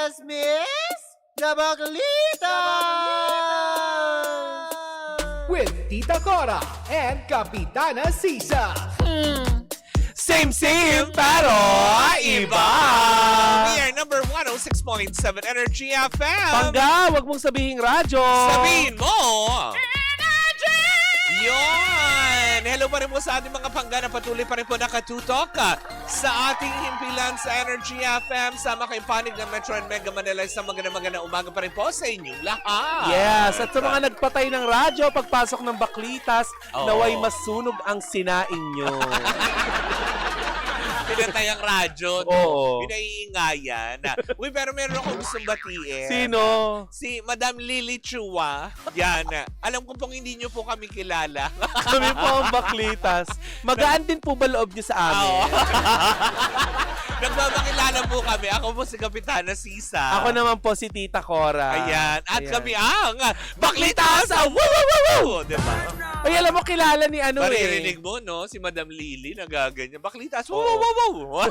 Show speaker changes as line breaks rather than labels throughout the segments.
Chismis Dabaglita!
With Tita Cora and Kapitana Sisa.
Same, pero iba!
We are number 106.7 Energy FM.
Pangga, wag mong sabihing radyo.
Sabihin mo! Energy! Yun! Hello pa rin po sa ating mga pangga na patuloy pa rin po nakatutok sa ating himpilan sa Energy FM. Sama kay Panig ng Metro and Mega Manila. Isang magandang umaga pa rin po sa inyong lahat.
Yes, at sa mga nagpatay ng radyo, pagpasok ng baklitas, naway masunog ang sinaing nyo.
Pinatay ang radyo.
Oo.
Pinaiingayan. Uy, pero meron akong gustong batiin.
Sino?
Si Madam Lily Chua. Yan. Alam ko pong hindi nyo po kami kilala.
Kami po ang baklitas. Magaan din po ba loob nyo sa amin?
Nagmamakilala po kami. Ako po si Kapitana Sisa.
Ako naman po si Tita Cora.
Ayan. At
Ayan.
kami ang Baklitas! Woo! Woo! Woo! Woo! Diba?
Ay, alam mo, kilala ni ano
Maririnig mo, no? Si Madam Lily nagaganyan. Baklitas! Woo! Woo! Woo! Woo!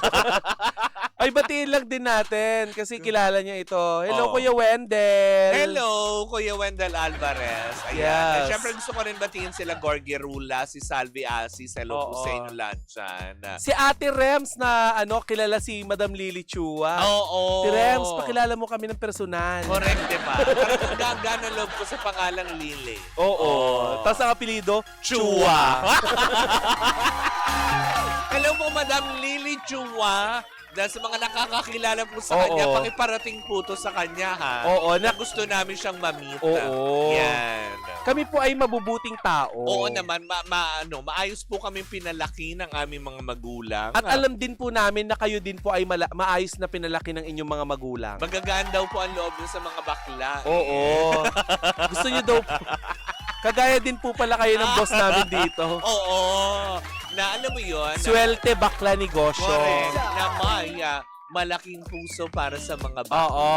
Ay, batiin lang din natin kasi kilala niya ito. Hello,
Oo.
Kuya Wendell.
Hello, Kuya Wendell Alvarez. Ayan.
Yes.
At syempre gusto ko rin batiin sila Gorgie Rula, si Salvi Asis, hello po
Oo.
sa inyo lahat dyan.
Si Ate Rems na kilala si Madam Lily Chua.
Oo.
Si Rems, pakilala mo kami ng personal.
Correct, diba? Parang gagana loob ko sa pangalang Lily.
Oo. Tapos ang apelido,
Chua. Hello po, Madam Lily Chua. Dahil sa mga nakakakilala po sa kanya, pakiparating po to sa kanya, ha?
Oo.
Na gusto namin siyang ma-meet.
Oo.
Yan.
Kami po ay mabubuting tao.
Oo naman, maayos po kaming pinalaki ng aming mga magulang.
At alam din po namin na kayo din po ay maayos na pinalaki ng inyong mga magulang.
Magagaan daw po ang loob nyo sa mga bakla.
Oo. Gusto nyo daw kagaya din po pala kayo ng boss namin dito.
Oo. Na alam mo yun.
Swerte bakla negosyo.
Correct. Na may malaking puso para sa mga bakla.
Oo.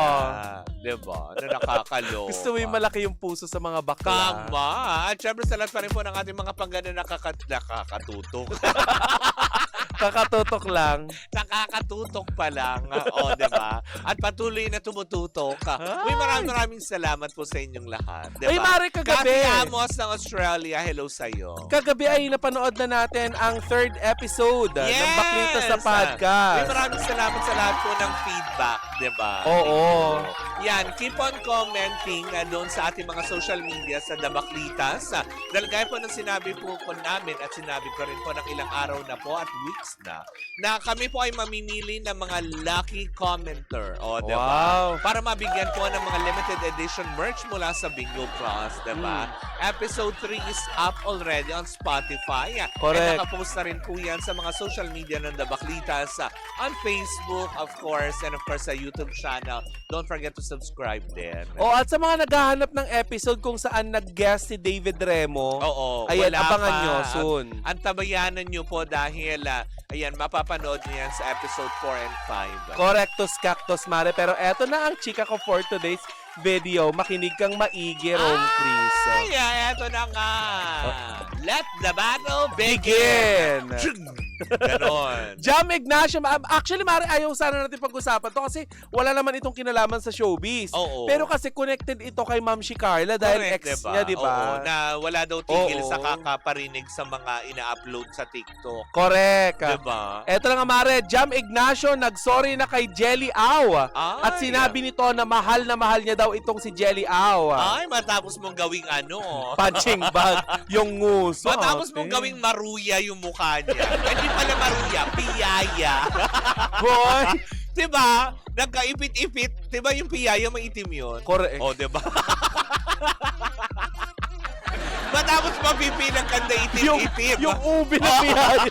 Diba? Na nakakaloka.
Gusto mo yung malaki yung puso sa mga bakla.
Tama. At syempre sa lahat pa rin po ng ating mga panggana nakakatutok.
Kakatutok lang.
Nakakatutok pa lang. O, diba? At patuloy na tumututok. Uy, maraming salamat po sa inyong lahat. Diba?
Ay, Mare, kagabi.
Kathy Amos ng Australia, hello sa'yo.
Kagabi ay napanood na natin ang 3rd episode ng Baklita sa
Uy,
podcast.
maraming salamat sa lahat po ng feedback. Diba?
Oo.
Yan, keep on commenting doon sa ating mga social media sa The Baklitas. Dahil gaya po ng sinabi po namin at sinabi ko rin po ng ilang araw na po at weeks na kami po ay mamimili ng mga lucky commenter. O, diba?
Wow.
Para mabigyan po ng mga limited edition merch mula sa Bingo Plus, diba? Episode 3 is up already on Spotify.
Correct.
And nakapost na rin po yan sa mga social media ng The Baklitas on Facebook, of course, and of course sa YouTube channel. Don't forget to subscribe din.
At sa mga naghahanap ng episode kung saan nag-guest si David Remo,
Oo,
ayan,
wala
abangan
pa.
nyo soon.
Ang tabayanan nyo po dahil, ayan, mapapanood nyo yan sa episode 4 and 5.
Correctus Cactus Mare. Pero eto na ang chika ko for today's video. Makinig kang maigi, Rome Chris.
Ay, eto na nga. Let the battle begin.
Begin!
Ganon.
Jam Ignacio. Actually, Mare, ayaw sana natin pag-usapan to kasi wala naman itong kinalaman sa showbiz.
Oo.
Pero kasi connected ito kay Ma'am si Carla dahil
Correct,
ex
diba?
niya, di ba?
Oo, na wala daw tigil
Oo.
sa kakaparinig sa mga ina-upload sa TikTok.
Correct.
Diba?
Eto na nga, Mare. Jam Ignacio, nag-sorry na kay Jelly Au. At
Ay.
sinabi nito na mahal niya daw itong si Jelly Au.
Ay, matapos mong gawing ano.
Punching bag, yung nguso.
Matapos mong gawing maruya yung mukha niya. Hindi pala maruya, piyaya.
Hoy!
Diba? Nagkaipit-ipit. Diba yung piyaya maitim yun?
Correct.
O, diba? Matapos mapipilang kanda itim-itim.
Yung ubi na piyaya.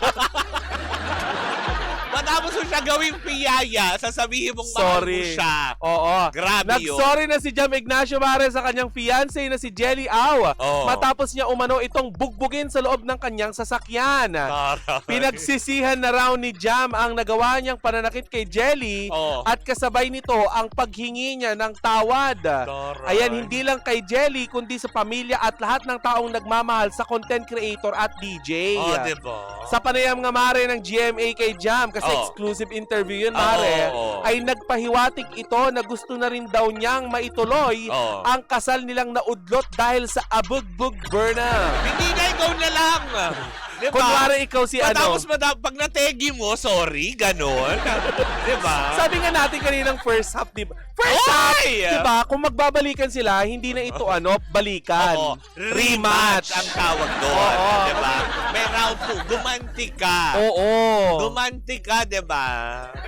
Matapos mo siya gawing piyaya, sasabihin mong mahal mo
Sorry.
siya.
Oo.
Grabe yun.
Nag-sorry na si Jam Ignacio Mare sa kanyang fiancé na si Jelly Au.
Oo.
Matapos niya umano itong bugbugin sa loob ng kanyang sasakyan.
Taray.
Pinagsisihan na raw ni Jam ang nagawa niyang pananakit kay Jelly
Oo.
at kasabay nito ang paghingi niya ng tawad.
Taray.
Ayan, hindi lang kay Jelly kundi sa pamilya at lahat ng taong nagmamahal sa content creator at DJ.
Oh, diba?
Sa panayam nga Mare ng GMA kay Jam kasi exclusive interview yun, Mare,
Oo.
ay nagpahiwatig ito na gusto na rin daw niyang maituloy
Oo.
ang kasal nilang naudlot dahil sa abugbog burnout.
Hindi na ikaw na lang. Diba?
Kunwari ikaw si
Matapos pag nategi mo, sorry, ganon. Diba?
Sabi nga natin kaninang first half, di ba? First half,
Oy!
di ba? Kung magbabalikan sila, hindi na ito balikan.
Oo. Rematch ang tawag doon.
Oo.
Diba? May round 2. Gumanti ka.
Oo.
Gumanti ka, diba?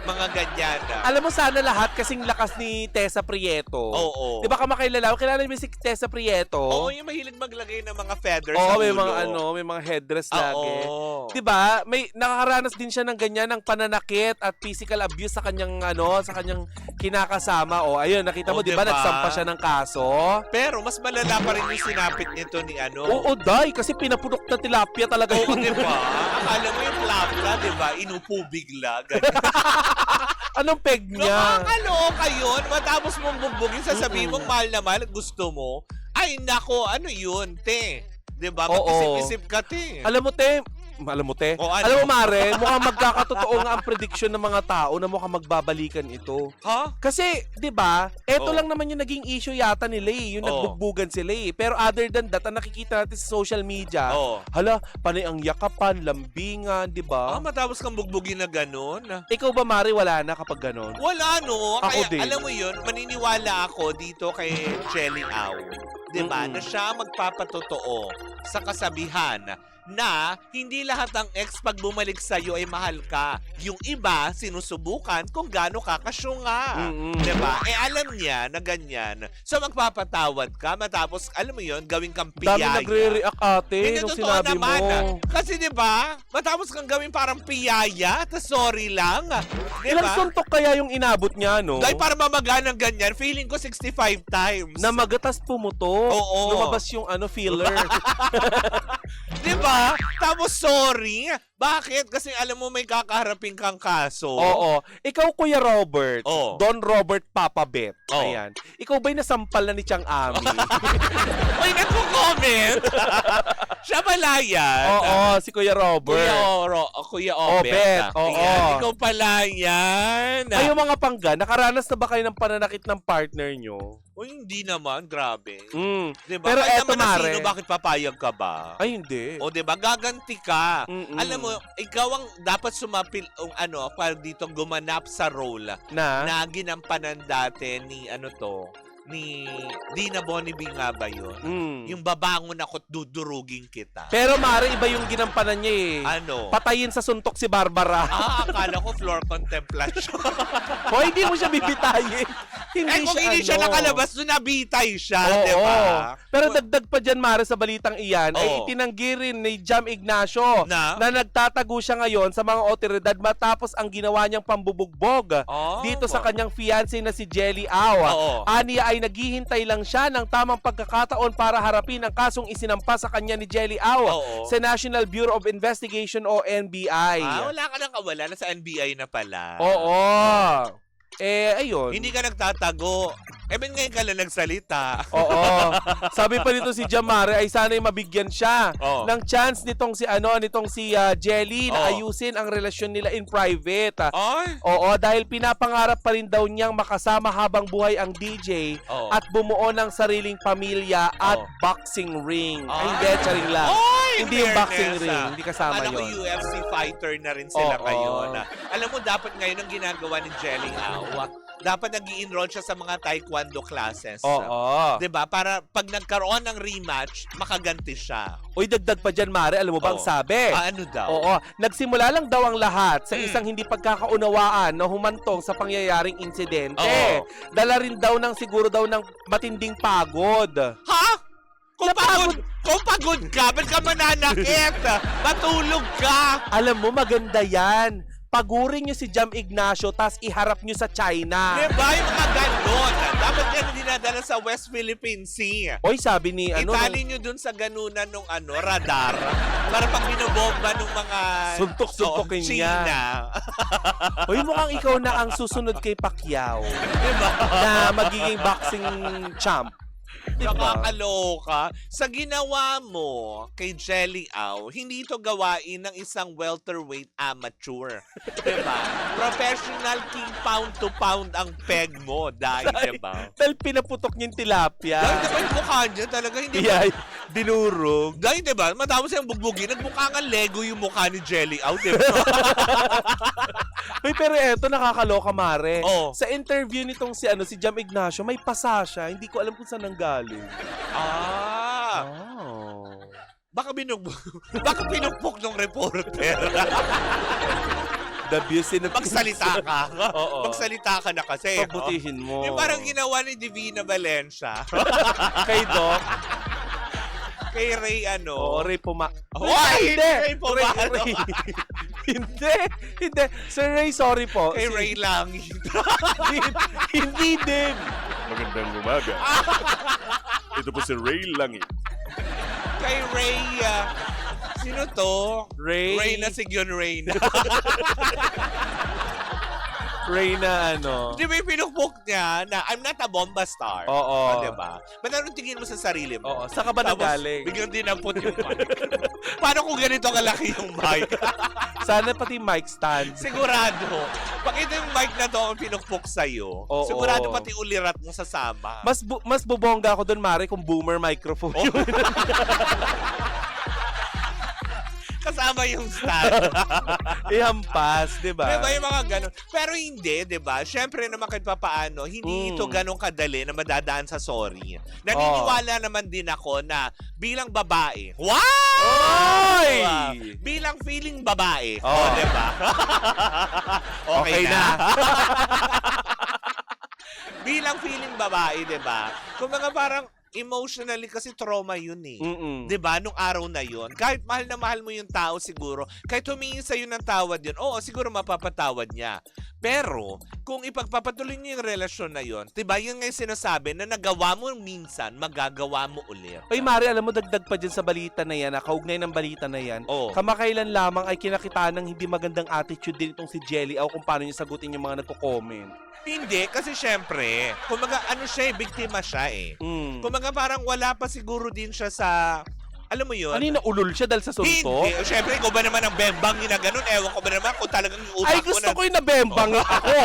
Mga ganyan.
Alam mo sana lahat kasing lakas ni Tessa Prieto.
Oo.
Di ba kamakilala? Kilala niyo ba si Tessa Prieto?
Oo, yung mahilig maglagay ng mga feathers
Oo,
sa
may
ulo.
mga may mga headdress lagi.
Oo.
'Di ba? May nakakaranas din siya ng ganyan ng pananakit at physical abuse sa kanyang sa kanyang kinakasama. O ayun, nakita mo 'di ba
diba?
nagsampa siya ng kaso?
Pero mas malala pa rin yung sinapit nito ni
Oo, dai kasi pinapunok na tilapia talaga
Oo,
yun.
diba? Akala mo yung plapla, diba? Inupo bigla. Ganyan.
Anong peg niya?
Nakakaloka yun. Matapos mong bugbugin, sasabihin mong mahal na mahal at gusto mo. Ay, nako, ano yun, te? Diba?
Oo.
Mag-isip-isip ka, te.
Alam mo te,
O, ano?
alam mo Mare, mukhang magkakatotoo nga ang prediction ng mga tao na mukhang magbabalikan ito.
Ha?
Kasi, 'di ba? Ito
Oo.
lang naman yung naging issue yata nila yung
Oo.
nagbugbugan sila Pero other than that, ang nakikita natin sa social media,
Oo.
hala, panay ang yakapan, lambingan, 'di ba?
Matapos kang bugbugin na ganun.
Ikaw ba Mari, wala na kapag ganon?
Wala, no?
Ako
Kaya,
din.
alam mo yun, maniniwala ako dito kay Jelly Au. Diba?
Mm-mm.
Na siya magpapatotoo sa kasabihan na hindi lahat ng ex pag bumalik sa'yo ay mahal ka. Yung iba, sinusubukan kung gaano kakasyunga.
Mm-mm.
Diba? Alam niya na ganyan. So, magpapatawad ka matapos, alam mo yun, gawin kang
Dami
piyaya.
nagre-react ate
Hindi,
nung
totoo
sinabi
naman.
mo.
Kasi diba, matapos kang gawin parang piyaya, tas sorry lang.
Ilang
Diba?
suntok kaya yung inabot niya, no?
Dahil para mamaga ng ganyan, feeling ko 65 times.
Na magatas pumuto.
Oo.
Lumabas yung filler.
Diba? Tapos sorry. Bakit? Kasi alam mo may kakaharapin kang kaso.
Oo. Ikaw, Kuya Robert.
Oo.
Don Robert Papabet.
Oo.
Ayan. Ikaw ba'y nasampal na ni Chang Ami?
May nagko-comment. Siya pala yan.
Oo, si Kuya Robert.
Kuya
Obet,
Obet.
oo.
Ayan, ikaw pala yan.
Kayo mga pangga, nakaranas na ba kayo ng pananakit ng partner nyo?
O hindi naman, grabe. Diba?
Pero
Kahit
eto,
naman na
Mare.
sino, bakit papayag ka ba?
Ay, hindi.
O diba, gaganti ka.
Mm-mm.
Alam mo, ikaw ang dapat sumapil, para dito gumanap sa role na ginampanan dati ni ni Dina Bonnevie nga ba yun? Yung babangon ako't dudurugin kita.
Pero Mare, iba yung ginampanan niya
Ano?
Patayin sa suntok si Barbara.
Akala ko floor contemplation.
O, hindi mo siya bibitayin. Hindi
kung hindi siya nakalabas, doon nabitay siya,
Oo.
diba?
Pero dagdag pa dyan, Mare, sa balitang iyan, ay
Oo.
itinanggi rin ni Jam Ignacio
Na?
nagtatago siya ngayon sa mga otoridad matapos ang ginawa niyang pambubugbog dito sa kanyang fiancé na si Jelly Au.
Oo.
Aniya ay naghihintay lang siya ng tamang pagkakataon para harapin ang kasong isinampa sa kanya ni Jelly Au
Oo.
sa National Bureau of Investigation o NBI.
Wala ka nang kawala. Nasa NBI na pala.
Oo. Ayun.
Hindi ka nagtatago. Ben ngayon ka lang nagsalita.
Oo. Sabi pa nito si Jamare ay sana'y mabigyan siya
Oo.
ng chance nitong si Jelly na
Oo.
ayusin ang relasyon nila in private.
Ay!
Oo, dahil pinapangarap pa rin daw niyang makasama habang buhay ang DJ
Oo.
at bumuo ng sariling pamilya at
Oo.
boxing ring. Ay,
Ay.
hindi, charing lang.
Oy,
Hindi yung
fairness,
boxing ring, hindi kasama
Alam ko
yun.
UFC fighter na rin sila
Oo.
ngayon. Alam mo, dapat ngayon ang ginagawa ni Jelly Au, dapat nag-i-enroll siya sa mga taekwondo classes.
Oo.
'Di ba? Para pag nagkaroon ng rematch, makaganti siya.
Uy, dagdag pa dyan, Mare. Alam mo ba ang
Oo.
sabi?
Ano daw?
Oo. Nagsimula lang daw ang lahat sa
Mm.
isang hindi pagkakaunawaan na humantong sa pangyayaring insidente.
Oo.
Dala rin daw siguro daw ng matinding pagod.
Ha? Kung
Napagod.
pagod ka, ba't ka mananakit? Matulog ka.
Alam mo, maganda yan. Pagurin nyo si Jam Ignacio tas iharap nyo sa China.
Diba? Yung mga ganon. Dapat yan dinadala sa West Philippine Sea.
Oy, sabi ni
Itali nyo dun sa ganunan nung radar. Para pag binobomba nung mga
Suntok-suntokin niya.
China.
Oy, mukhang ikaw na ang susunod kay Pacquiao
Diba?
na magiging boxing champ. Diba?
Nakakaloka. Sa ginawa mo kay Jelly Au, hindi ito gawain ng isang welterweight amateur. Diba? Professional king pound to pound ang peg mo. Dahil, diba?
Dahil pinaputok niya yung tilapia.
Dahil diba yung mukha niya talaga hindi ba?
Yeah, dinurog.
Dahil diba, matapos yung bugbugin, nagmukha nga Lego yung mukha ni Jelly Au, diba?
Uy, pero eto, nakakaloka, Mare.
Oo.
Sa interview nitong si Jam Ignacio, may pasa siya. Hindi ko alam kung saan nanggaling.
Ah!
Oh.
Baka baka pinupok ng reporter.
The views in the
Magsalita ka.
Oo.
Magsalita ka na kasi.
Pabutihin mo.
Yung parang ginawa ni Divina Valencia.
Kay Doc.
Kay Ray
Oo, Ray Puma.
Hoy! Ray Pumalo.
Ray. Hindi. Sir Ray, sorry po.
Kay Ray lang.
Hindi din.
Magandang umaga. Ito po si Ray Langit.
Kay Ray, sino to?
Ray.
Ray na Sigyon Ray na.
Ray na ano.
Di ba yung pinupok niya na I'm not a bomba star?
Oo.
Diba? Ba't anong tingin mo sa sarili mo?
Oo. Saan ka ba nanggaling?
Biglang dinampot yung mic. Paano kung ganito kalaki yung mic?
Sana pati mic stand.
Sigurado. Pag ito yung mic na to ang pinukpok sa'yo,
Oo.
sigurado pati ulirat mo sasama.
Mas bubongga ako doon, Mare, kung boomer microphone.
Oh. Kasama yung stand.
Ihampas, di ba?
Diba yung mga ganon? Pero hindi, di ba? Siyempre naman kahit papaano, hindi ito ganong kadali na madadaan sa sorry. Naniniwala naman din ako na bilang babae. Wow!
Oy!
Bilang feeling babae.
Oh.
Oh, di ba? okay na. Bilang feeling babae, di ba? Kung mga parang emotionally kasi trauma yun eh.
Mm-mm.
'Di ba nung araw na yun, kahit mahal na mahal mo yung tao siguro, kahit humingi sa'yo ng tawad yun, oo, siguro mapapatawad niya. Pero, kung ipagpapatuloy niyo yung relasyon na yun, 'di ba yun nga yung sinasabi na nagawa mo minsan, magagawa mo ulit.
Oy, Mare, alam mo, dagdag pa dyan sa balita na yan, kaugnay ng balita na yan,
Oo.
kamakailan lamang ay kinakita ng hindi magandang attitude din itong si Jelly o kung paano niya sagutin yung mga nagko-comment.
Hindi, kasi syempre, kumaga ano siya eh, biktima siya eh.
Mm.
Kumaga parang wala pa siguro din siya sa, alam mo yun?
Ano yung naulol siya dahil sa suntok?
Hindi. Siyempre, ikaw ba naman ang bembang na ganun? Ewan ko ba naman kung talagang yung utak
Ay,
mo
gusto
na...
ko yung nabembang ako.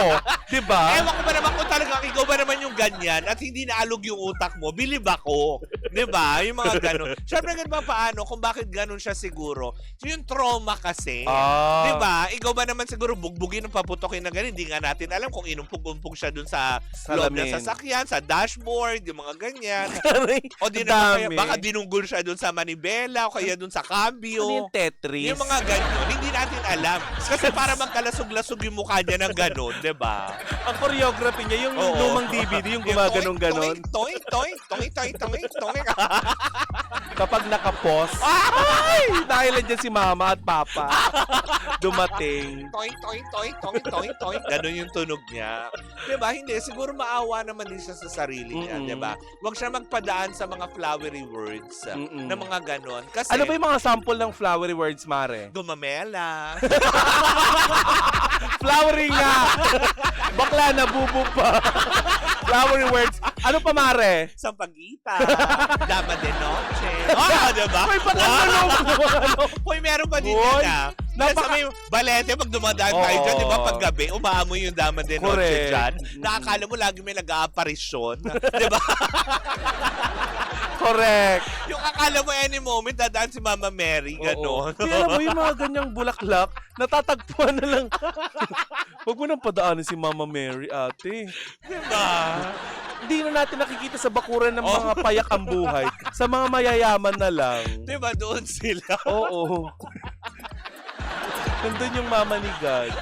Diba?
Ewan ko ba naman kung talagang ikaw ba naman yung ganyan at hindi naalog yung utak mo, bilib ako. Diba? Yung mga ganun. Siyempre, ganun ba paano kung bakit ganun siya siguro? So, yung trauma kasi.
Ah.
Diba? Ikaw ba naman siguro bugbugin ng paputokin na ganun? Hindi nga natin alam kung inumpog-umpog siya dun sa loob ng
Salamin.
sasakyan, sa dashboard, yung mga ganyan. O di
Ang
naman kaya,
dami.
baka dinunggol siya dun sa manibela o kaya dun sa cambio.
Ano yung Tetris?
Yung mga ganyan, hindi natin alam. Kasi para magkalasog-lasog yung mukha niya ng ganon, di ba?
Ang choreography niya, yung
Oo.
lumang DVD, yung gumaganong ganon.
Toing, toing, toing, toing, toing, toing.
Kapag nakapos, ay! Dahil dyan si mama at papa. Dumating.
Toing, toing, toing, toing, toing, toing. Ganon yung tunog niya. Di ba? Hindi. Siguro maawa naman din siya sa sarili niya,
Mm-mm.
di ba? Huwag siya magpadaan sa mga flowery words
Mm-mm.
na mga ganon. Kasi,
Ano ba yung mga sample ng flowery words, Mare?
gumamela.
Flowery nga! Bakla na bubo pa. Flowery words. Ano pa, Mare?
Sampagita. Dama de noche. Oh, diba?
May ano?
Hoy, meron pa din
Hoy,
yan, Sa may balete, pag dumadaan tayo dyan, di ba, pag gabi, umaamoy yung dama de noche
Correct.
dyan. Nakakala mo lagi may nag-aaparisyon. Di ba?
Correct.
Yung akala mo any moment, dadaan si Mama Mary, gano'n.
Kaya alam mo, yung mga ganyang bulaklak, natatagpuan na lang. Huwag mo nang padaanin si Mama Mary, ate.
Diba?
Hindi na natin nakikita sa bakuran ng mga payak ang buhay. Sa mga mayayaman na lang.
Diba, doon sila.
Oo. Nandun yung mama ni God.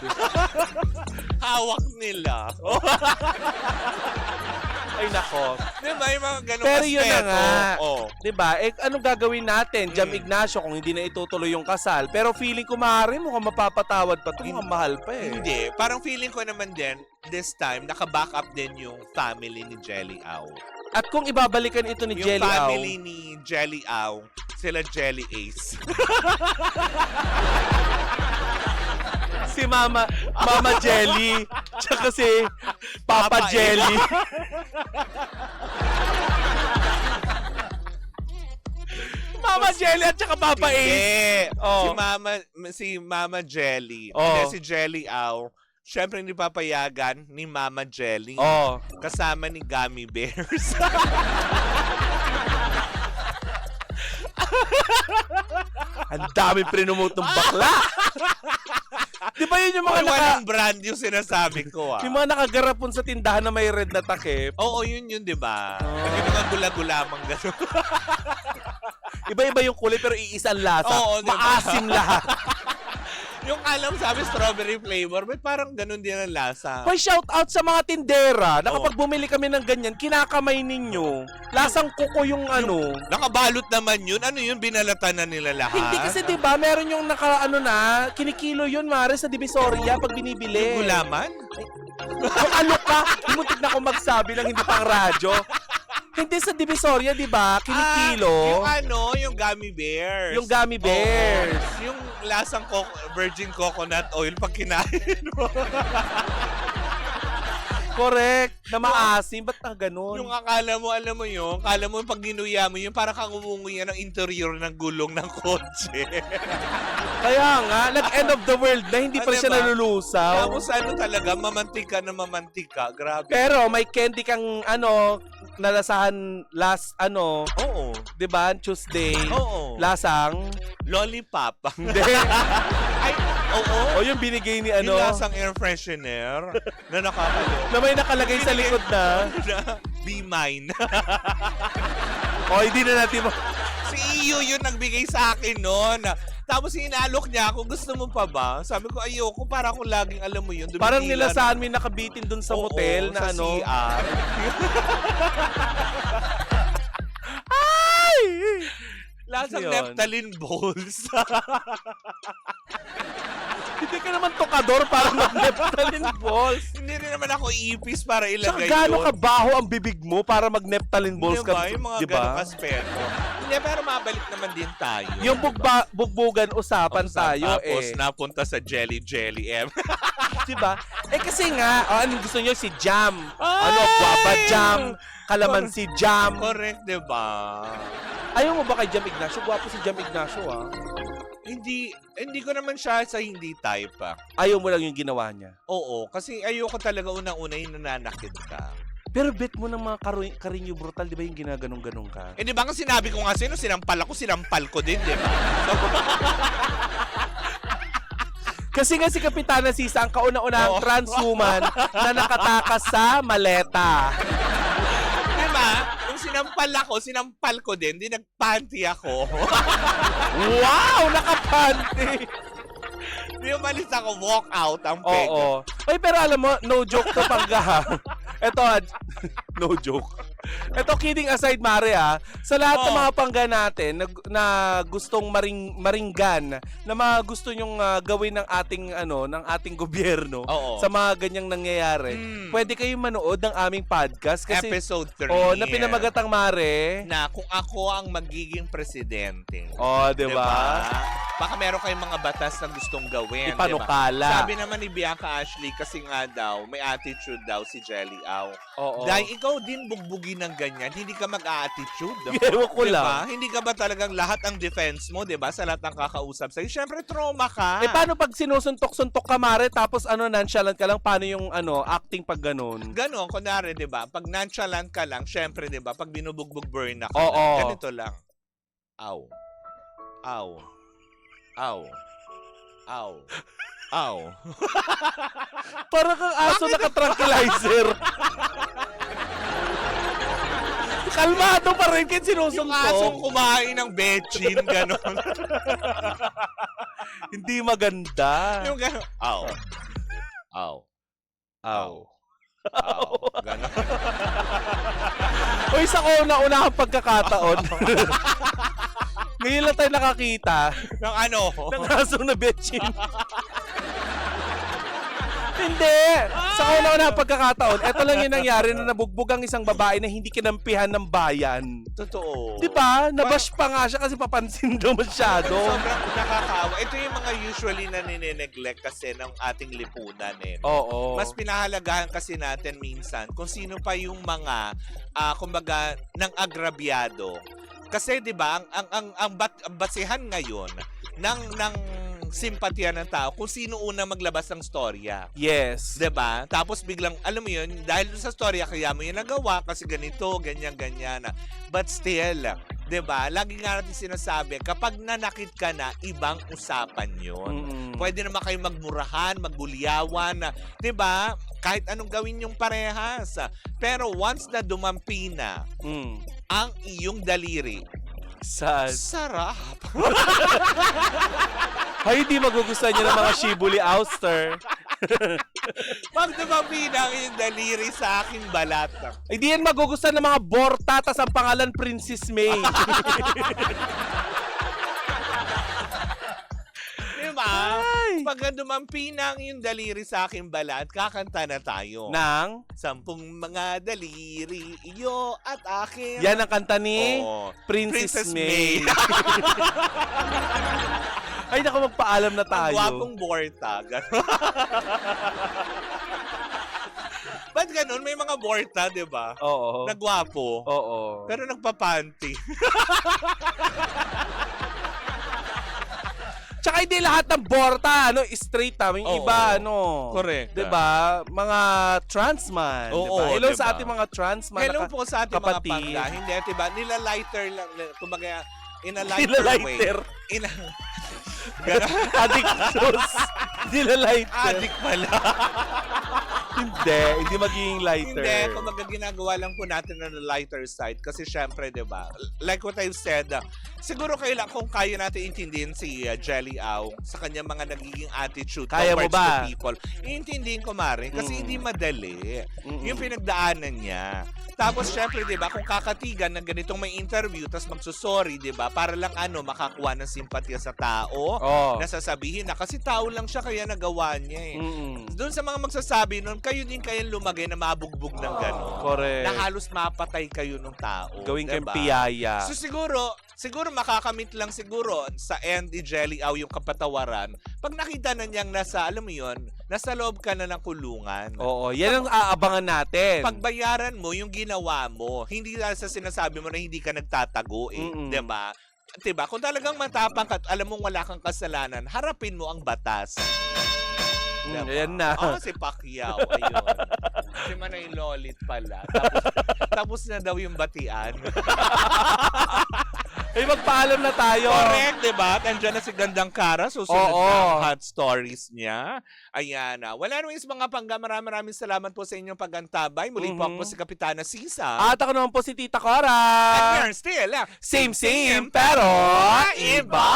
Hawak nila.
Ay nako.
Diba, yung mga gano'ng
Pero yun na nga.
Oh.
Diba? Eh, anong gagawin natin? Jam Ignacio kung hindi na itutuloy yung kasal. Pero feeling ko maaari mukhang mapapatawad pa ito. Mukhang mahal pa eh.
Hindi. Parang feeling ko naman din, this time, naka-back up din yung family ni Jelly Au.
At kung ibabalikan ito ni
Yung
Jelly Au,
family ni Jelly Au, sila Jelly Ace.
si Mama Jelly, tsaka si Papa
Papa
Jelly. Mama Jelly at saka Papa Ace.
Hindi.
Oh.
Si Mama Jelly.
Oh.
Hindi, si Jelly Au. Siyempre, hindi papayagan ni Mama Jelly.
Oh.
Kasama ni Gummy Bears.
Ang dami prinumot ng bakla. Di ba yun yung mga
Walang brand yung sinasabi ko,
yung mga nakagarapon sa tindahan na may red na takip?
Oo, yun, di ba? Yung mga gula-gulamang gano'n.
Iba-iba yung kulay pero iisang lasa.
Oo, diba?
Maasim lahat.
Yung alam sabi strawberry flavor, may parang ganun din ang lasa.
May shout out sa mga tindera na kapag bumili kami ng ganyan, kinakamay ninyo. Lasang kuko yung ano.
Nakabalot naman yun. Ano yun? Binalatan na nila lahat.
Hindi kasi 'di ba, meron yung kinikilo yun mare sa Divisoria pag binibili.
Yung gulaman?
Kung ano ka, himuntik na ako magsabi ng hindi pang radyo. Hindi sa Divisoria, 'di ba? Kinikilo.
Yung gummy bears.
Yung gummy bears.
Oo. Yung lasang virgin coconut oil pag kinain mo.
Correct. Na maasim. Ba't na ganun?
Yung akala mo, alam mo yun, akala mo pag ginuya mo yun, parang kang umunguya ng interior ng gulong ng kotse.
Kaya nga, nag-end of the world na hindi pa
Diba?
siya nalulusaw.
Tapos talaga, mamantika na mamantika. Grabe.
Pero may candy kang nalasahan last
Oo.
'di ba? Tuesday.
Oo.
Lasang
Lollipop.
hindi.
Ay, oo.
O yung binigay ni
Yung lasang air freshener na nakakaloka.
na may nakalagay sa likod na.
Be mine.
O hindi na natin
Si Iyo yun nagbigay sa akin noon. Tapos inaalok niya ako, gusto mo pa ba? Sabi ko, ayoko, para ako laging alam mo yun.
parang
dumitilan.
nilasaan mo yung nakabitin dun sa
Oo,
motel na
sa CR.
Ay!
Lasang
Yun.
naphthalene balls.
Hindi ka naman tokador para mag-neptalin balls.
Hindi rin naman ako ipis para
Tsaka
ilagay
gaano
yun.
kabaho ang bibig mo para mag-neptalin balls
Diba?
ka?
Yung mga
Diba?
ganong aspeto. Hindi, pero mabalik naman din tayo.
Yung bugbugan usapan tayo
Tapos
eh.
napunta sa Jelly M.
Diba? Eh kasi nga, anong gusto nyo? Si Jam.
Ay!
Guava Jam, Kalamansi Jam.
Correct, diba?
Ayaw mo ba kay Jam Ignacio? Gwapo si Jam Ignacio ah.
Hindi ko naman siya sa hindi type
Ayaw mo lang yung ginawa niya.
Oo, kasi ayoko talaga unang-una yung nananakit ka.
Pero bet mo ng mga Karinyo Brutal, di ba yung ginaganong-ganong ka?
Eh di ba nga sinabi ko nga sino, sinampal ko din, di ba?
Kasi nga si Kapitana Sisa ang kauna-unahang
Oo.
transhuman na nakatakas sa maleta.
Di ba? Nung sinampal ko din, di nagpanty ako.
Wow! Nakapanty!
Di umalis ako, walk out ang peg.
Oo. Ay, pero alam mo, no joke to pagka. Ito, no joke. Ito, kidding aside, Mare, sa lahat ng mga pangga natin na gustong maringgan, na mga gusto nyong gawin ng ating gobyerno
Oo.
sa mga ganyang nangyayari, pwede kayong manood ng aming podcast. Kasi,
Episode 3.
na pinamagatang, Mare.
Na kung ako ang magiging presidente.
Di ba?
Baka meron kayong mga batas na gustong gawin.
Ipanukala.
Diba? Sabi naman ni Bianca Ashley, kasi nga daw, may attitude daw si Jelly Au.
Oo.
Dahil ikaw din bugbugin ng ganyan, hindi ka mag-a-attitude.
Ewan ko
Diba?
lang.
Hindi ka ba talagang lahat ang defense mo, diba? Sa lahat ng kakausap sa'yo. Siyempre, trauma ka.
Eh, paano pag sinusuntok-suntok ka, Mare, tapos nonchalant ka lang, paano yung acting pag ganun?
Ganon, kunwari, diba? Pag nonchalant ka lang, siyempre, diba? Pag binubugbog burn ka,
Oo.
ganito lang. Aw. Aw. Aw. Aw. Aw.
Parang kang aso naka-tranquilizer. Kalmado pa rin kahit
Yung
sinusuntok.
asong kumain ng bechin, ganon.
Hindi maganda.
Yung ganon. Aw. Aw. Aw. Aw. Ganon.
Uy, sa kauna-unahang pagkakataon. Ngayon lang tayo nakakita
Ng ano?
ng asong na betchin. Hindi! Sa kauna-unahang pagkakataon, eto lang yung nangyari na nabugbog ang isang babae na hindi kinampihan ng bayan.
Totoo.
Di ba? Nabash pa nga siya kasi papansin daw masyado.
Sobrang nakakaawa. Ito yung mga usually na nine-neglect kasi ng ating lipunan eh.
Oo.
Mas pinahalagahan kasi natin minsan kung sino pa yung mga, kumbaga, ng agrabyado. Kasi 'di ba, ang basihan ngayon ng simpatya ng tao kung sino una maglabas ng storya.
Yes.
'Di ba? Tapos biglang, alam mo yun, dahil sa storya, kaya mo yun nagawa kasi ganito, ganyan. But still, 'di ba? Lagi nga natin sinasabi, kapag nanakit ka na, ibang usapan yun. Pwede naman kayo magmurahan, magbulyawan, 'di ba? Kahit anong gawin yung parehas. Pero once na dumampi na ang iyong daliri,
Sad.
sarap.
Ay, hindi magugustuhan niyo ng mga shibuli ouster.
Pag dumampi na ang iyong daliri sa aking balat.
Hindi yan magugustuhan ng mga borta, tas ang pangalan Princess May.
Diba?
Ay.
Pag dumampi na ang iyong daliri sa aking balat, kakanta na tayo.
Nang,
10 mga daliri, iyo at akin.
yan ang kanta ni
Oo.
Princess May. Ay, naku, magpaalam na
Ang
tayo.
gwapong borta. Ba't ganun? May mga borta, di ba?
Oo.
Nagwapo.
Oo.
Pero nagpapanty.
Tsaka hindi lahat ng borta, straight Yung
Oo.
iba,
Correct.
Diba? Mga transman.
Oo,
diba? Hello
diba?
sa ating mga transman.
Hello po sa ating mga
kapatid.
pangga. Hindi, diba? Nila lighter lang. Kumbaga, in a lighter
Nilalighter.
way. In a... Ganon.
Addictus. Nilalighter.
Addict pala.
Hindi magiging lighter.
Hindi, kumbaga ginagawa lang po natin na lighter side kasi syempre, 'di ba? Like what I've said, siguro kung kaya natin intindihin si Jelly Au sa kanyang mga nagiging attitude
Kaya mo
towards
ba?
the people. Iintindihin ko Mare kasi hindi madali yung pinagdaanan niya. Tapos syempre, 'di ba, kung kakatigan ng ganitong may interview tapos magsusorry, 'di ba? Para lang makakuha ng simpatya sa tao.
Oh.
Nasasabihin na kasi tao lang siya kaya nagawa niya eh. Doon sa mga magsasabi nun, kayo din kayang lumagay na mabugbog ng gano'n.
Correct.
Na halos mapatay kayo ng tao.
Gawin kayong
diba?
piyaya.
So siguro makakamit lang siguro sa end ni Jelly Au yung kapatawaran pag nakita na niyang nasa, alam mo yun, nasa loob ka na ng kulungan.
Oo, yan ang aabangan natin.
Pagbayaran mo yung ginawa mo, hindi lang sa sinasabi mo na hindi ka nagtatago eh. Diba? Diba? Kung talagang matapang ka at alam mong wala kang kasalanan, harapin mo ang batas. Diba?
Ayan na.
Si Pacquiao. Ayun. Si Manay Lolit pala. Tapos na daw yung batian.
Ay, magpaalam na tayo.
Correct, diba? Nandiyan na si Gandang Kara. Susunod na ang hot stories niya. Ayan na. Wala naman yung mga pangga. Maraming salamat po sa inyong pagantabay. Muli po ako si Kapitana Sisa.
At ako naman po si Tita Cora.
And you're still
Same, pero iba.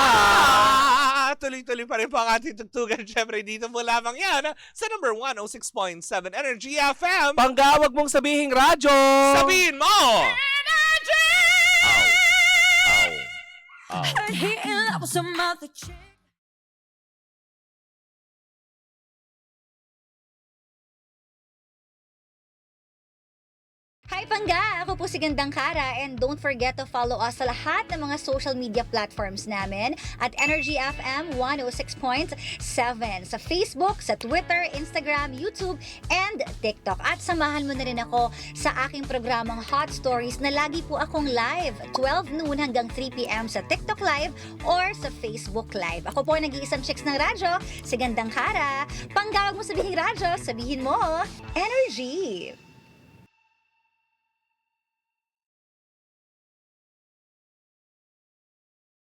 Tuloy-tuloy pa rin po ang ating tugtugan. Siyempre, dito po lamang yan sa number 106.7 Energy FM.
Pangga, wag mong sabihing radyo.
Sabihin mo! Energy! Ow.
Heard he in love with some other chick.
Hi Pangga! Ako po si Gandang Kara and don't forget to follow us sa lahat ng mga social media platforms namin at Energy FM 106.7 sa Facebook, sa Twitter, Instagram, YouTube, and TikTok. At samahan mo na rin ako sa aking programang Hot Stories na lagi po akong live 12 noon hanggang 3 p.m. sa TikTok Live or sa Facebook Live. Ako po ang nag-iisang chicks ng radyo, si Gandang Kara. Pangga, wag mo sabihin radyo, sabihin mo Energy!